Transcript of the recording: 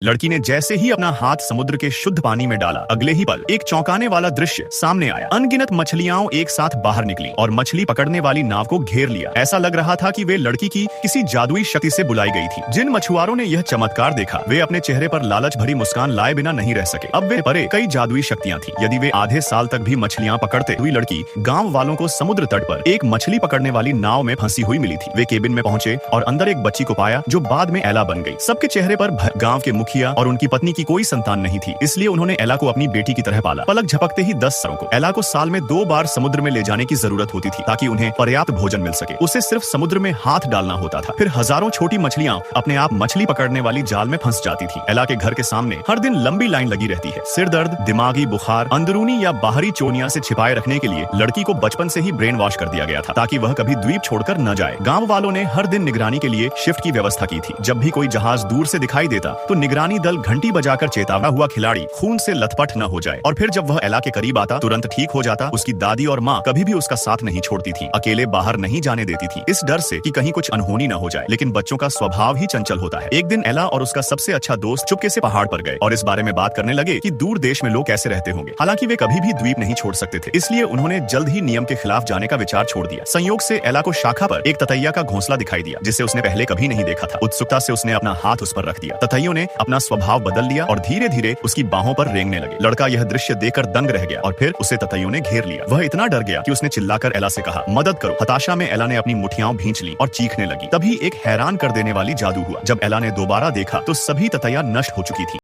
लड़की ने जैसे ही अपना हाथ समुद्र के शुद्ध पानी में डाला, अगले ही पल एक चौंकाने वाला दृश्य सामने आया। अनगिनत मछलियां एक साथ बाहर निकली और मछली पकड़ने वाली नाव को घेर लिया। ऐसा लग रहा था कि वे लड़की की किसी जादुई शक्ति से बुलाई गई थी। जिन मछुआरों ने यह चमत्कार देखा, वे अपने चेहरे पर लालच भरी मुस्कान लाए बिना नहीं रह सके। अब वे परे कई जादुई शक्तियां थी। यदि वे आधे साल तक भी मछलियां पकड़ते हुई लड़की गाँव वालों को समुद्र तट पर एक मछली पकड़ने वाली नाव में फंसी हुई मिली थी। वे केबिन में पहुंचे और अंदर एक बच्ची को पाया जो बाद में एला बन गई। सबके चेहरे पर गाँव के मुखिया और उनकी पत्नी की कोई संतान नहीं थी, इसलिए उन्होंने एला को अपनी बेटी की तरह पाला। पलक झपकते ही 10 सरों को एला को साल में 2 बार समुद्र में ले जाने की जरूरत होती थी ताकि उन्हें पर्याप्त भोजन मिल सके। उसे सिर्फ समुद्र में हाथ डालना होता था, फिर हजारों छोटी मछलियां अपने आप मछली पकड़ने वाली जाल में फंस जाती थी। एला के घर के सामने हर दिन लंबी लाइन लगी रहती है। सिर दर्द, दिमागी बुखार, अंदरूनी या बाहरी चोनिया से छिपाए रखने के लिए लड़की को बचपन से ही ब्रेन वॉश कर दिया गया था ताकि वह कभी द्वीप छोड़कर न जाए। गाँव वालों ने हर दिन निगरानी के लिए शिफ्ट की व्यवस्था की थी। जब भी कोई जहाज दूर से दिखाई देता तो निगरानी दल घंटी बजाकर चेतावना हुआ खिलाड़ी खून से लथपथ न हो जाए। और फिर जब वह एला के करीब आता तुरंत ठीक हो जाता। उसकी दादी और माँ कभी भी उसका साथ नहीं छोड़ती थी, अकेले बाहर नहीं जाने देती थी, इस डर से कि कहीं कुछ अनहोनी न हो जाए। लेकिन बच्चों का स्वभाव ही चंचल होता है। एक दिन एला और उसका सबसे अच्छा दोस्त चुपके से पहाड़ पर गए और इस बारे में बात करने लगे कि दूर देश में लोग कैसे रहते होंगे। हालांकि वे कभी भी द्वीप नहीं छोड़ सकते थे, इसलिए उन्होंने जल्द ही नियम के खिलाफ जाने का विचार छोड़ दिया। संयोग से एला को शाखा पर एक ततैया का घोंसला दिखाई दिया जिसे उसने पहले कभी नहीं देखा था। उत्सुकता से उसने अपना हाथ उस पर रख दिया। ततैयों ने अपना स्वभाव बदल लिया और धीरे धीरे उसकी बाहों पर रेंगने लगे। लड़का यह दृश्य देखकर दंग रह गया और फिर उसे ततैयों ने घेर लिया। वह इतना डर गया कि उसने चिल्लाकर एला से कहा, मदद करो। हताशा में एला ने अपनी मुठियां भींच ली और चीखने लगी। तभी एक हैरान कर देने वाली जादू हुआ। जब एला ने दोबारा देखा तो सभी ततैया नष्ट हो चुकी थी।